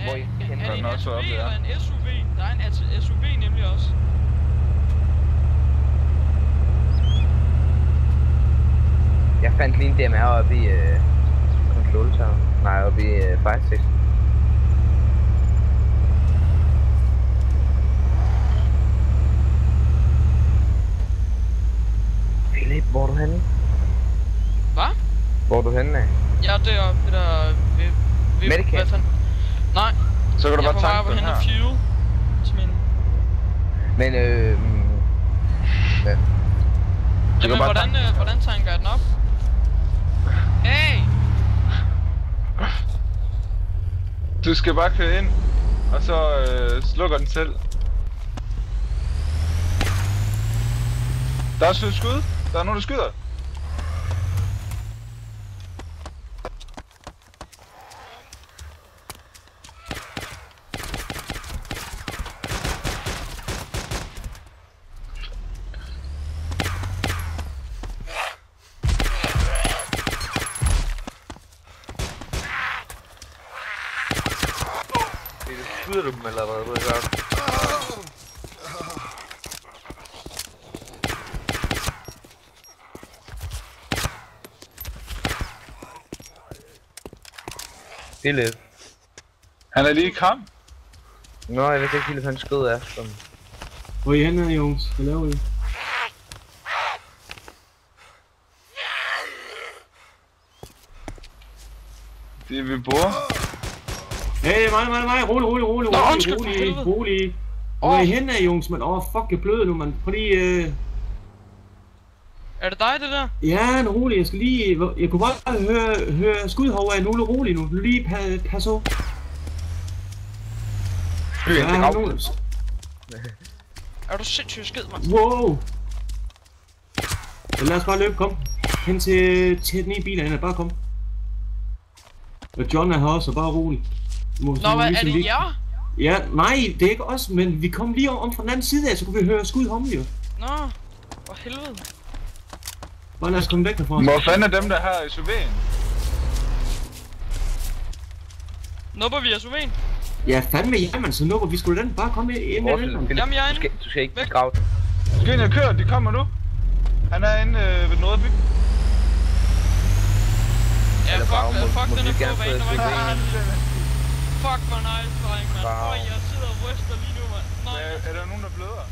Hvor I henne? Er det en også ATV oppe, ja. eller en SUV? Der er en SUV nemlig også. Jeg fandt lige en DMR oppe i Control Tower. Nej, oppe i Fire Station. Philip, hvor er du henne? Hvad? Hvor er du henne af? Jeg er deroppe der ved Medicam? hvad fanden? Nej, Så kan du jeg er bare på vej tanke op og den hente her. fuel til min... Men ja. Jamen, hvordan tanker jeg den op? Hey! Du skal bare køre ind, og så slukker den selv. Der er skud. Der er nogen, der skyder. Skyder du dem eller hvad? Du gør? Philip. Han er lige i kamp. Nå, jeg ved ikke helt, han skød efter dem. Hvor er I henne, Jones? Hvad laver I? Det er vi bor. Hey, mig. Rolig. Hvor er I henne, Jones, man? Fuck, jeg bløder nu, man. Prøv lige, Er det dig, det der? Ja, nu rolig. Jeg skal lige... Jeg kunne bare høre skudhov af. Nu er du rolig nu. Lige pas på. Ja, nu... Er du sindssygt skid, mand? Wow. Så lad os bare løbe, kom. Hen til den ene bil, bare kom. Og John er her også, og bare rolig. Nå, hvad er det jer? Ja, nej, det er ikke os, men vi kom lige om fra den anden side af, så kunne vi høre skud om jo. Nå, for helvede. Bare lad os komme væk herfra. Hvor fanden er dem, der har SUV'en? Nupper vi SUV'en? Ja, fandme jamen, så nupper vi skulle den. Bare komme ind med den. Jamen, jeg er inde. Du skal ikke begrave den. Du skal ind og køre, de kommer nu. Han er inde ved den røde byg. Ja, Eller bare fuck må den vi er gerne på få banen, SUV'en. Fuck, hvor nice, dreng, mand. Wow. Jeg sidder og ryster lige nu, mand. Nej. Er der nogen, der bløder?